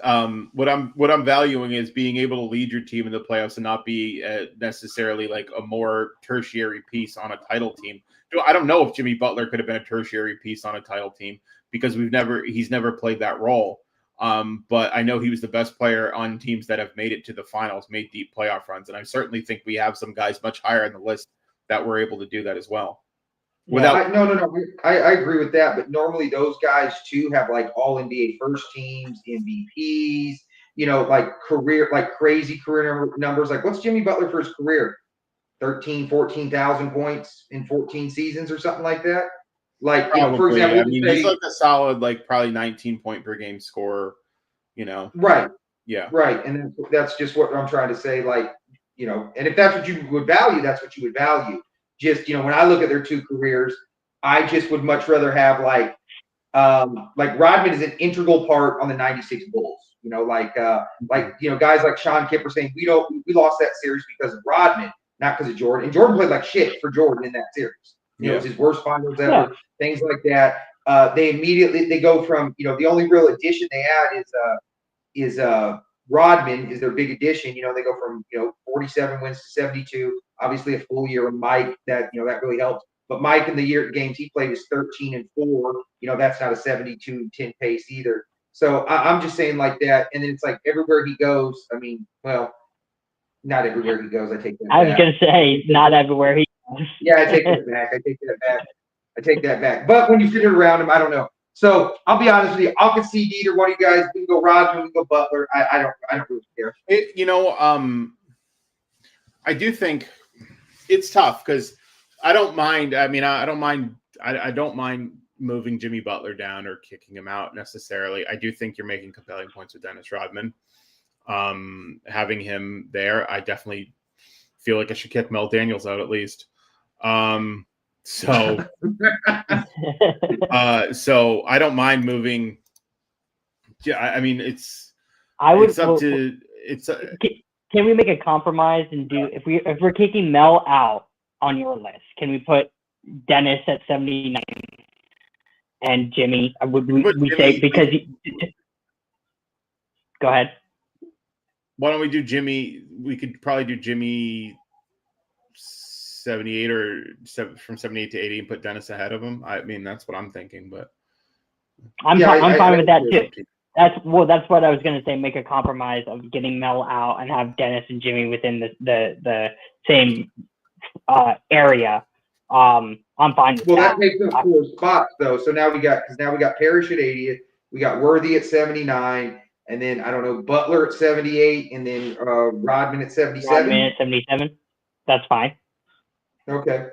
being able to lead your team in the playoffs and not be necessarily like a more tertiary piece on a title team. I don't know if Jimmy Butler could have been a tertiary piece on a title team because he's never played that role. But I know he was the best player on teams that have made it to the finals, made deep playoff runs, and I certainly think we have some guys much higher on the list that were able to do that as well. No, I agree with that, but normally those guys too have like all NBA first teams, MVPs, like crazy career numbers. Like, what's Jimmy Butler for his career? 14,000 points in 14 seasons or something like that. Like, probably, for example, he's like a solid, like probably 19 point per game scorer, Right. Yeah. Right. And that's just what I'm trying to say. Like, and if that's what you would value, that's what you would value. Just, when I look at their 2 careers, I just would much rather have like Rodman is an integral part on the 96 Bulls, guys like Sean Kemp were saying, we lost that series because of Rodman, not because of Jordan. And Jordan played like shit for Jordan in that series. It was his worst finals ever, things like that. They go from, the only real addition they add is Rodman is their big addition. They go from, 47 wins to 72. Obviously, a full year of Mike that really helped. But Mike in the games he played is 13-4. That's not a 72-10 pace either. So I'm just saying like that. And then it's like everywhere he goes. I mean, well, not everywhere he goes. I take that back. I was going to say not everywhere he goes. Yeah, I take that back. I take that back. But when you fit it around him, I don't know. So I'll be honest with you. I'll concede either one of you guys. We can go Rodman, we can go Butler. I don't really care. I do think it's tough because I don't mind. I mean, I don't mind. I don't mind moving Jimmy Butler down or kicking him out necessarily. I do think you're making compelling points with Dennis Rodman. Having him there, I definitely feel like I should kick Mel Daniels out at least. So I don't mind moving. Yeah, I mean, it's up to it's. Can we make a compromise and do if we're kicking Mel out on your list? Can we put Dennis at 79 and Jimmy? Would we say because go ahead. Why don't we do Jimmy? We could probably do Jimmy 78 or from 78 to 80 and put Dennis ahead of him. I mean, that's what I'm thinking, but I'm fine with that too. That's what I was going to say. Make a compromise of getting Mel out and have Dennis and Jimmy within the same area. I'm fine with that. Well, that makes up 4 spots though. So now we got Parrish at 80th, we got Worthy at 79, and then I don't know, Butler at 78, and then Rodman at 77. Rodman at 77. That's fine. Okay.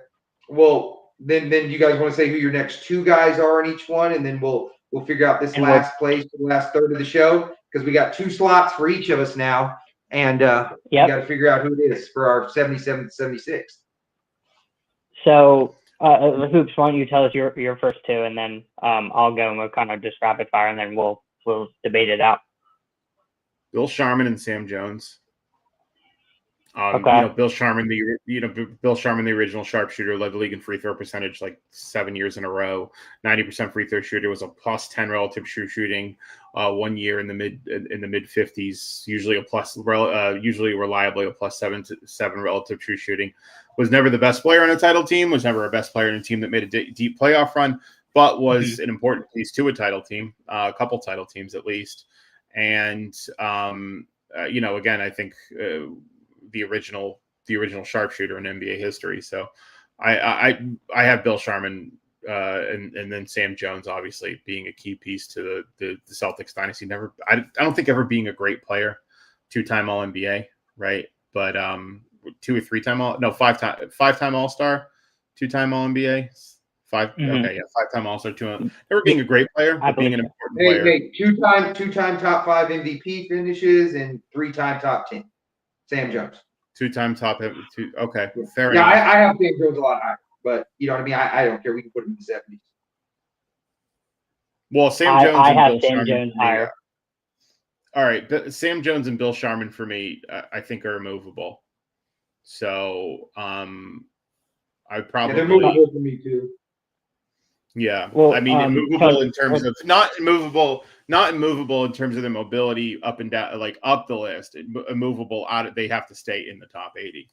Well, then you guys want to say who your next 2 guys are in each one, and then we'll figure out this last place for the last third of the show because we got 2 slots for each of us now, and we got to figure out who it is for our 77th, 76th. So, Hoops, why don't you tell us your first 2, and then I'll go and we'll kind of just rapid fire, and then we'll debate it out. Bill Sharman and Sam Jones. Okay. Bill Sharman, the original sharpshooter, led the league in free throw percentage like 7 years in a row. 90% free throw shooter, was a +10 relative true shooting 1 year in the mid 50s. Usually reliably a +7 relative true shooting. Was never the best player on a title team. Was never a best player in a team that made a deep playoff run, but was an important piece to a title team, a couple title teams at least. And again, I think. The original sharpshooter in NBA history. So I have Bill Sharman and then Sam Jones obviously being a key piece to the Celtics dynasty. I don't think ever being a great player, 2-time All NBA, right? But 2 or 3-time five-time All-Star, 2-time All NBA, 5-time All-Star, never being a great player, but being an important player. Hey, two-time top 5 MVP finishes and 3-time top 10. Sam Jones. 2-time top. Okay, fair enough. Yeah, I have Sam Jones a lot higher, but you know what I mean? I don't care. We can put him in the 70s. Well, Sam Jones I and have Bill Sam Sharman Jones higher. All right, Sam Jones and Bill Sharman for me, I think are immovable. So I probably they're movable for me too. Yeah, well, I mean, immovable in terms of not immovable in terms of their mobility up and down, like up the list. Immovable they have to stay in the top 80.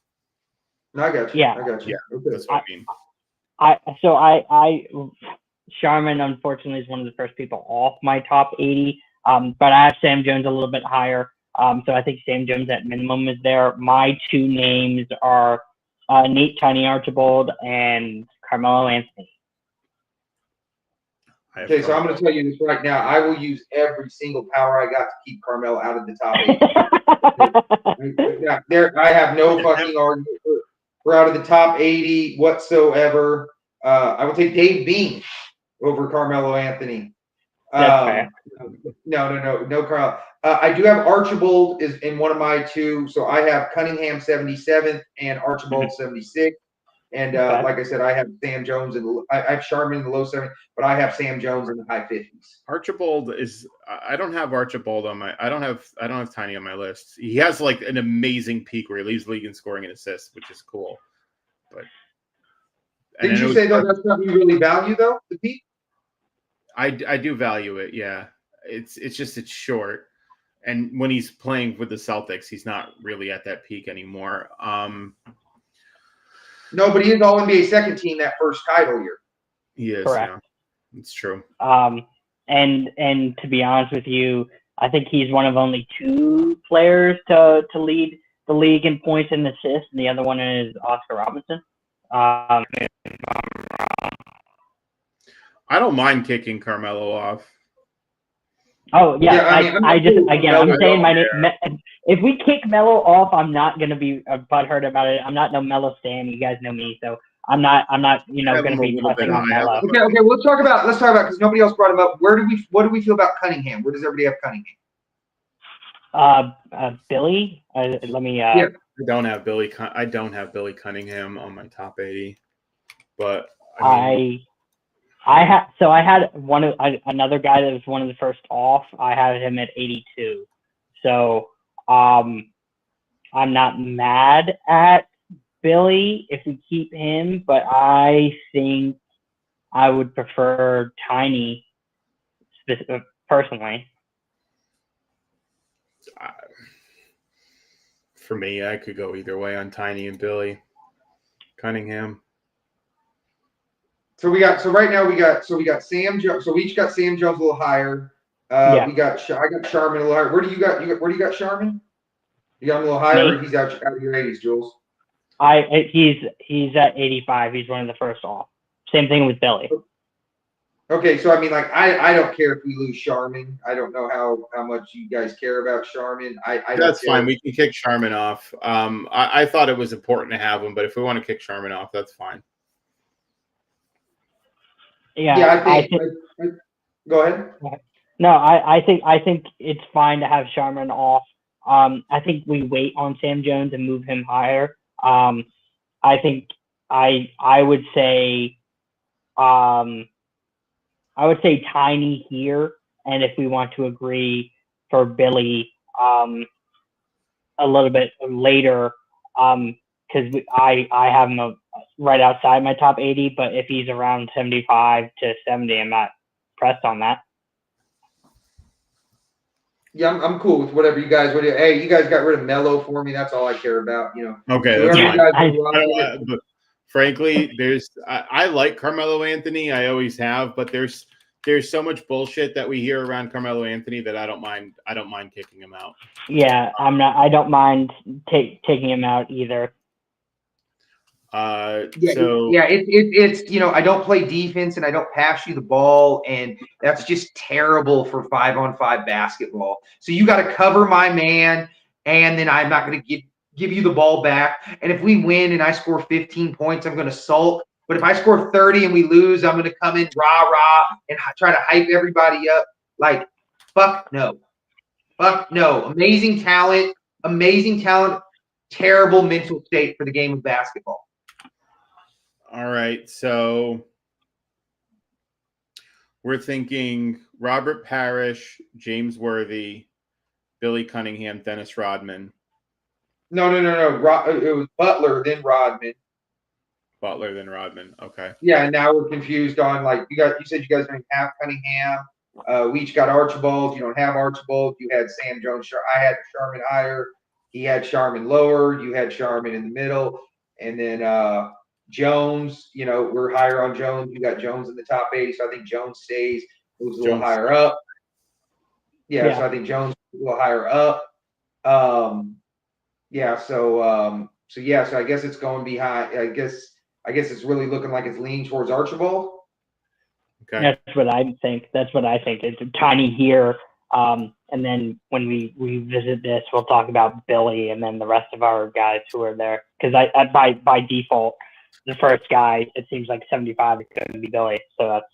I got you. Yeah, I got you. Yeah, okay. That's what I mean. Sharman unfortunately is one of the first people off my top 80. But I have Sam Jones a little bit higher. So I think Sam Jones at minimum is there. My 2 names are Nate Tiny Archibald and Carmelo Anthony. Okay, so I'm going to tell you this right now. I will use every single power I got to keep Carmelo out of the top 80. I have no fucking argument. We're out of the top 80 whatsoever. I will take Dave Bean over Carmelo Anthony. No, Carl. I do have Archibald is in one of my 2. So I have Cunningham 77th and Archibald 76th. And like I said, I have Sam Jones and I have Sharman in the low 70s, but I have Sam Jones in the high 50s. Archibald I don't have Archibald on I don't have Tiny on my list. He has like an amazing peak where he leads the league in scoring and assists, which is cool. But didn't you say that's something you really value though, the peak? I do value it, yeah. It's short. And when he's playing with the Celtics, he's not really at that peak anymore. No, but he is All NBA second team that first title year. He is. Correct. Yeah. It's true. And to be honest with you, I think he's one of only 2 players to lead the league in points and assists, and the other one is Oscar Robinson. I don't mind kicking Carmelo off. Oh yeah, I'm saying my name. if we kick Melo off, I'm not gonna be butthurt about it. I'm not no Melo stan. You guys know me, so I'm not gonna be pressing on Melo. Okay. Well, let's talk about because nobody else brought him up. What do we feel about Cunningham? Where does everybody have Cunningham? Billy. Let me. I don't have Billy Cunningham on my top 80, but I had another guy that was one of the first off. I had him at 82. So I'm not mad at Billy if we keep him, but I think I would prefer Tiny personally. For me, I could go either way on Tiny and Billy Cunningham. So right now we got Sam Jones. So we each got Sam Jones a little higher. I got Sharman a little higher. Where do you got Sharman? You got him a little higher, or he's out of your 80s, Jules? He's at 85. He's one of the first off. Same thing with Billy. Okay, so I mean, like, I don't care if we lose Sharman. I don't know how much you guys care about Sharman. That's fine. We can kick Sharman off. I thought it was important to have him, but if we want to kick Sharman off, that's fine. Yeah, I think go ahead. No, I think it's fine to have Sharman off. I think we wait on Sam Jones and move him higher. I think I would say Tiny here, and if we want to agree for Billy a little bit later, because I have him right outside my top 80, but if he's around 75 to 70, I'm not pressed on that. Yeah, I'm cool with whatever you guys would do. Hey, you guys got rid of Melo for me. That's all I care about. Okay, so that's fine. But frankly, I like Carmelo Anthony. I always have, but there's so much bullshit that we hear around Carmelo Anthony that I don't mind kicking him out. Yeah, I don't mind taking him out either. It's I don't play defense and I don't pass you the ball, and that's just terrible for 5-on-5 basketball. So you got to cover my man, and then I'm not going to give you the ball back. And if we win and I score 15 points, I'm going to sulk. But if I score 30 and we lose, I'm going to come in rah and try to hype everybody up. Like, fuck no. Amazing talent, terrible mental state for the game of basketball. All right, so we're thinking Robert Parrish, James Worthy, Billy Cunningham, Dennis Rodman. No. It was Butler, then Rodman. Okay. Yeah, and now we're confused on, like, you said you guys don't have Cunningham. We each got Archibald. You don't have Archibald. You had Sam Jones. I had Sharman higher. He had Sharman lower. You had Sharman in the middle. And then Jones, we're higher on Jones. You got Jones in the top 80, so I think Jones stays, moves a little higher up. Yeah, so I think Jones moves a little higher up. So I guess it's going behind. I guess it's really looking like it's leaning towards Archibald. Okay. That's what I think. It's Tiny here. And then when we revisit this, we'll talk about Billy and then the rest of our guys who are there. Because by default, the first guy, it seems like 75 is going to be Billy. So that's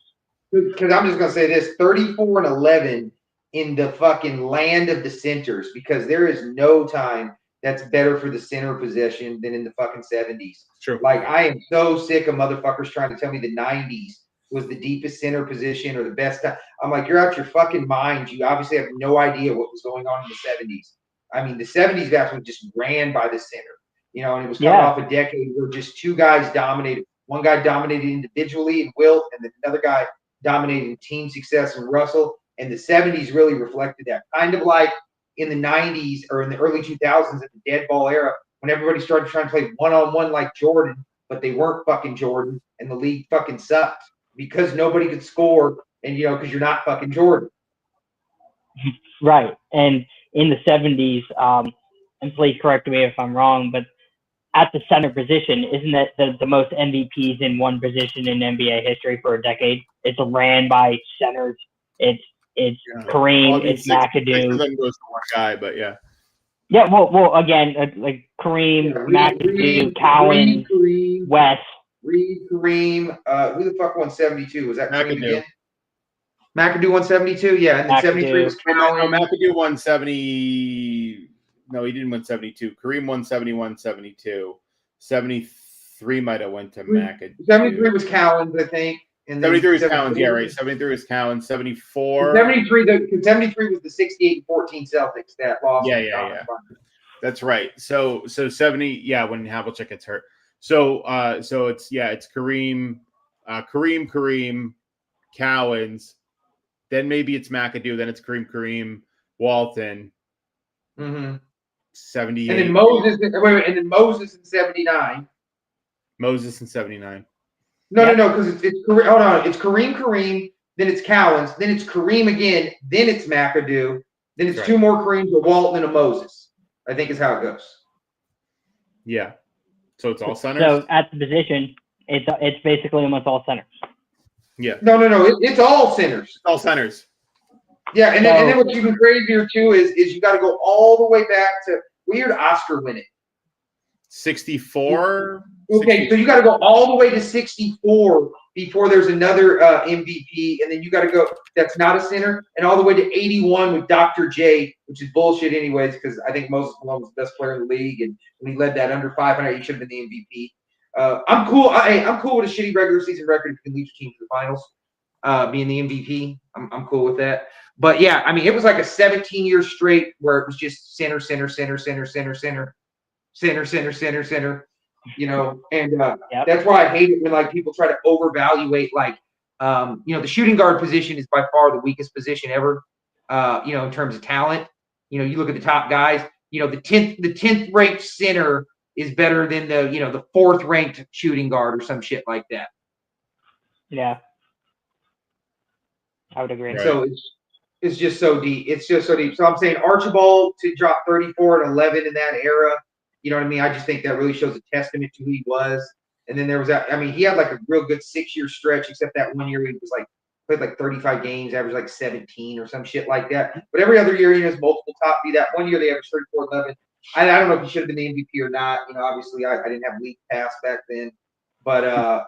because I'm just going to say this: 34-11 in the fucking land of the centers, because there is no time that's better for the center position than in the fucking 70s. Sure. Like, I am so sick of motherfuckers trying to tell me the 90s was the deepest center position or the best time. I'm like, you're out your fucking mind. You obviously have no idea what was going on in the 70s. I mean, the 70s basketball just ran by the center, and it was coming off a decade where just two guys dominated. One guy dominated individually in Wilt, and then another guy dominated in team success in Russell. And the 70s really reflected that. Kind of like in the 90s or in the early 2000s in the dead ball era, when everybody started trying to play one-on-one like Jordan, but they weren't fucking Jordan, and the league fucking sucked because nobody could score, and because you're not fucking Jordan. right. And in the 70s, and please correct me if I'm wrong, but at the center position, isn't that the most MVPs in one position in NBA history for a decade? It's ran by centers. It's Kareem, it's McAdoo. Then goes to one guy, but yeah. Yeah, well, again, like Kareem, McAdoo, Cowan, Kareem, West. Reed, Kareem. Who the fuck won 72? Was that Kareem McAdoo. again? McAdoo won 72, yeah, and then 73 was Cowan. No, McAdoo won 70. No, he didn't win 72. Kareem won 71, 72. 73 might have went to McAdoo. 73 was Cowan's, I think. And 73 was Cowan's, yeah, right. 73 was Cowan's. 74. 73 was the 68-14 Celtics that lost. Yeah. That's right. So 70, yeah, when Havlicek gets hurt. So it's Kareem, Cowens. Then maybe it's McAdoo. Then it's Kareem, Walton. 78. And then Moses. And then Moses in 79. Moses in 79. No, because it's Kareem. Hold on, it's Kareem. Then it's Cowens. Then it's Kareem again. Then it's McAdoo. Then it's two more Kareems, a Walton and a Moses. I think is how it goes. Yeah. So it's all centers. So at the position, it's basically almost all centers. Yeah. No. It's all centers. It's all centers. Yeah, and then what's even crazier too is you got to go all the way back to weird Oscar win it. 64. Okay, so you got to go all the way to 64 before there's another MVP, and then you got to go. That's not a center, and all the way to 81 with Dr. J, which is bullshit anyways, because I think Moses Malone was the best player in the league, and when he led that under 500, he should have been the MVP. I'm cool. I'm cool with a shitty regular season record if you can lead your team to the finals, being the MVP. I'm cool with that. But yeah, I mean, it was like a 17-year straight where it was just center. You know, and that's why I hate it when like people try to overvaluate like the shooting guard position is by far the weakest position ever. In terms of talent. You look at the top guys. The 10th ranked center is better than the 4th ranked shooting guard or some shit like that. Yeah, I would agree. Right. So it's just so deep. It's just so deep. So I'm saying Archibald to drop 34 and 11 in that era. You know what I mean? I just think that really shows a testament to who he was. And then there was that. I mean, he had like a real good 6-year stretch, except that one year he was like played like 35 games, averaged like 17 or some shit like that. But every other year he has multiple top. That one year they averaged 34, 11. I don't know if he should have been the MVP or not. Obviously I didn't have league pass back then, but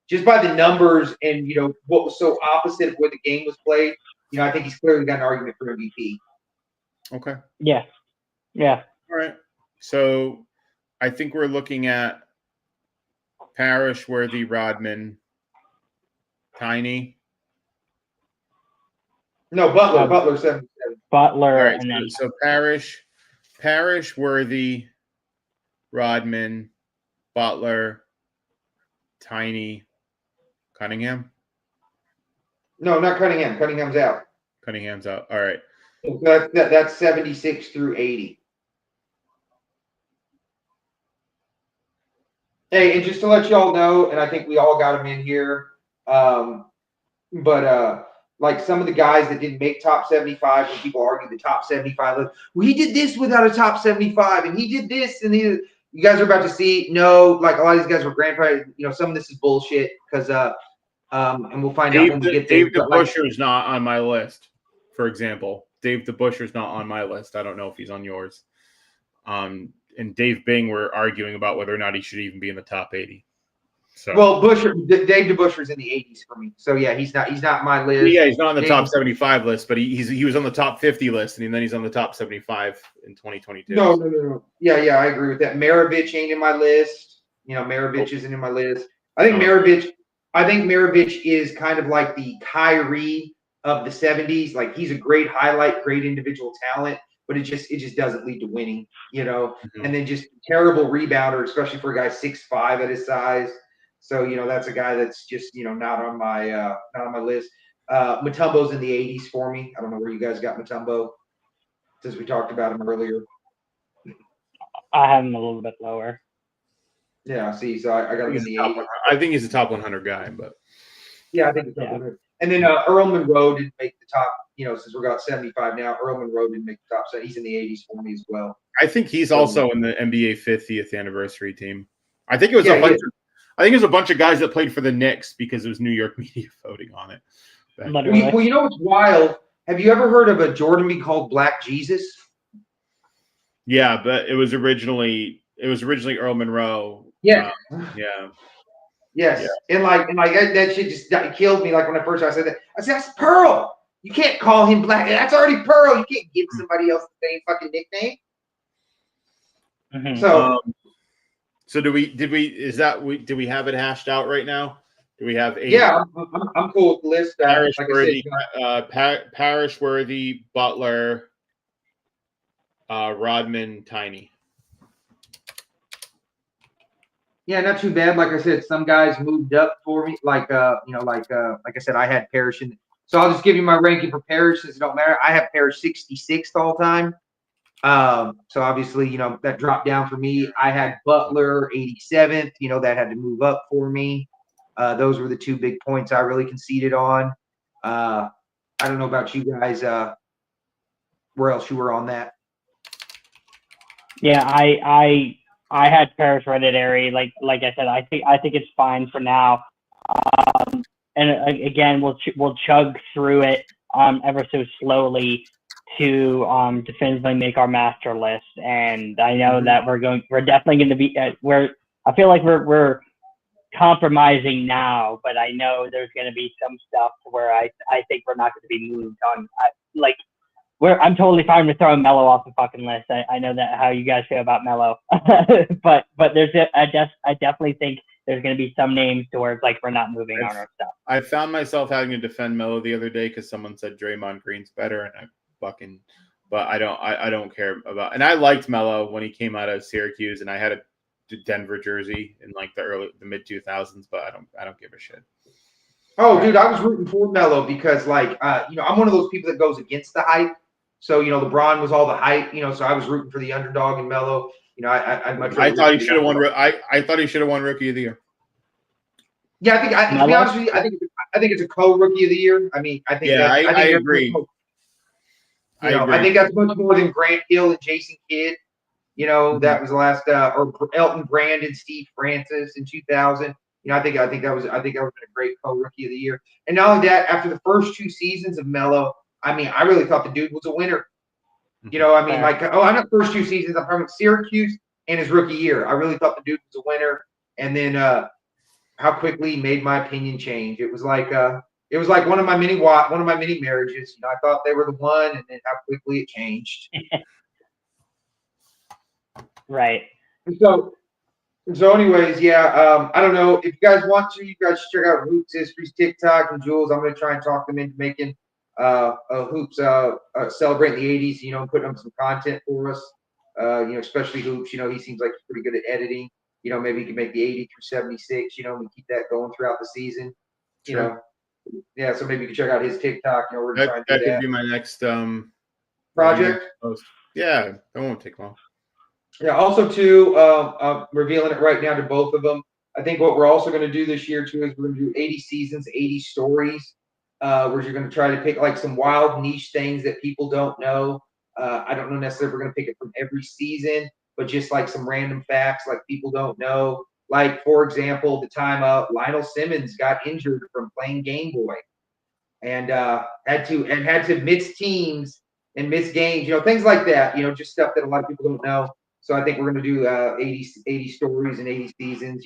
just by the numbers and what was so opposite of where the game was played, I think he's clearly got an argument for MVP. Okay. Yeah. All right. So I think we're looking at Parrish, Worthy, Rodman, Tiny. No, Butler 77. Butler, all right, and then so Parrish, Worthy, Rodman, Butler, Tiny, Cunningham. No, not Cunningham. Cunningham's out. Cunningham's out. All right. So that's 76 through 80. Hey, and just to let y'all know, and I think we all got them in here, but like some of the guys that didn't make top 75, when people argue the top 75 list, well, he did this without a top 75, and he did this, and you guys are about to see. No, like a lot of these guys were grandfathered. Some of this is bullshit because, and we'll find out when we get there. Dave DeBusschere is not on my list, for example. Dave DeBusschere is not on my list. I don't know if he's on yours. And Dave Bing were arguing about whether or not he should even be in the top 80. So well, Dave DeBusschere's in the 80s for me. So yeah, he's not my list. Yeah, he's not on the top 75 list, but he was on the top 50 list, and then he's on the top 75 in 2022. No. Yeah, I agree with that. Maravich ain't in my list. Maravich isn't in my list. I think Maravich is kind of like the Kyrie of the 70s. Like he's a great highlight, great individual talent. But it just doesn't lead to winning, Mm-hmm. And then just terrible rebounder, especially for a guy 6'5" at his size. So that's a guy that's just not on my list. Mutombo's in the 80s for me. I don't know where you guys got Mutombo, since we talked about him earlier. I have him a little bit lower. Yeah, see, so I got him in the 80s. I think he's a top 100 guy, but yeah, I think it's top 100. And then Earl Monroe didn't make the top. Since we're got 75 now, Earl Monroe didn't make the top, so he's in the 80s for me as well. I think he's also in the NBA 50th anniversary team. I think it was a bunch of guys that played for the Knicks because it was New York media voting on it. Well, you know what's wild? Have you ever heard of a Jordan be called Black Jesus? Yeah, but it was originally Earl Monroe. Yeah. Yeah. Yes. Yeah. And that shit just killed me. Like when I said that, I said, that's Pearl. You can't call him Black. That's already Pearl. You can't give somebody else the same fucking nickname. Mm-hmm. So do we have it hashed out right now? Do we have 8? Yeah, I'm cool with the list. Parrish-Worthy, Butler, Rodman, Tiny. Yeah, not too bad. Like I said, some guys moved up for me. Like I said, I had Parrish in. So I'll just give you my ranking for Parrish since it don't matter. I have Parrish 66th all time. So obviously, that dropped down for me. I had Butler 87th. That had to move up for me. Those were the 2 big points I really conceded on. I don't know about you guys. Where else you were on that? Yeah, I had Parrish Hereditary. Like I said, I think it's fine for now. And again, we'll chug through it ever so slowly to definitively make our master list. And I know that we're definitely going to be I feel like we're compromising now, but I know there's going to be some stuff where I think we're not going to be moved on. I'm totally fine with throwing Melo off the fucking list. I know that how you guys feel about Melo, but I definitely think there's going to be some names to where it's like we're not moving on our stuff. I found myself having to defend Melo the other day because someone said Draymond Green's better, and but I don't care about. And I liked Melo when he came out of Syracuse, and I had a Denver jersey in like the mid 2000s, but I don't give a shit. Oh, dude, I was rooting for Melo because I'm one of those people that goes against the hype. So, LeBron was all the hype, so I was rooting for the underdog in Melo. I'd much rather. I thought he should have won. I thought he should have won Rookie of the Year. Yeah, to be honest with you, I think it's a co-Rookie of the Year. I mean, I think. Yeah, I agree. I think that's much more than Grant Hill and Jason Kidd. That was the last, or Elton Brand and Steve Francis in 2000. I think that was a great co-Rookie of the Year. And not only that, after the first 2 seasons of Melo, I mean, I really thought the dude was a winner. I'm not first 2 seasons. I'm talking Syracuse and his rookie year. I really thought the dude was a winner. And then how quickly he made my opinion change. It was like one of my mini marriages. I thought they were the one, and then how quickly it changed. Right. So anyways, yeah, I don't know. If you guys want to, you guys check out Hoops History's TikTok and Jules. I'm going to try and talk them into making Hoops celebrating the 80s, and putting up some content for us. Especially Hoops, he seems like he's pretty good at editing. Maybe he can make the 80 through 76, and we keep that going throughout the season. Sure. Yeah, so maybe you can check out his TikTok. We're going to try and do that. That could be my next project. Yeah, that won't take long. Yeah, also too, revealing it right now to both of them. I think what we're also going to do this year too is we're going to do 80 seasons, 80 stories, where you're going to try to pick like some wild niche things that people don't know. I don't know necessarily if we're going to pick it from every season, but just like some random facts like people don't know. Like, for example, the time Lionel Simmons got injured from playing Game Boy and had to miss teams and miss games, things like that, just stuff that a lot of people don't know. So I think we're going to do 80 stories and 80 seasons,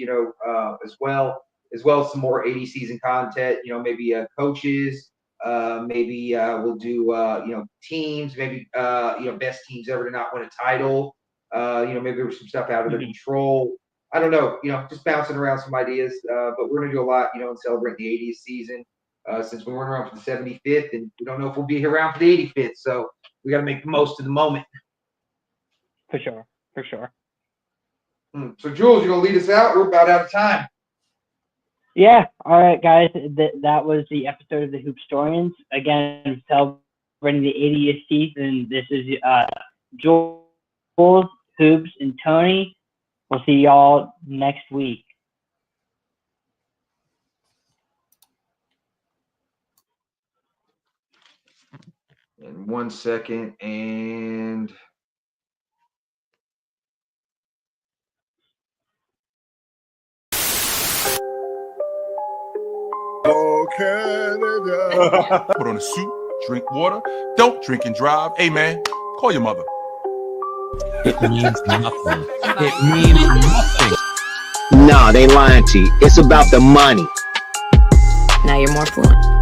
as well as some more 80 season content, maybe coaches, maybe we'll do, teams, maybe, best teams ever to not win a title. Maybe there was some stuff out of their control. I don't know, just bouncing around some ideas. But we're going to do a lot, in celebrating the 80th season, since we weren't around for the 75th, and we don't know if we'll be around for the 85th. So we got to make the most of the moment. For sure. So Jules, you gonna lead us out? We're about out of time. Yeah. All right, guys. That was the episode of the Hoopstorians. Again, celebrating the 80th season. This is Jules, Hoops, and Tony. We'll see y'all next week. In 1 second, and Canada. Put on a suit, drink water, don't drink and drive. Hey man, call your mother. It means nothing. It means nothing. Nah, they lying to you. It's about the money. Now you're more fluent.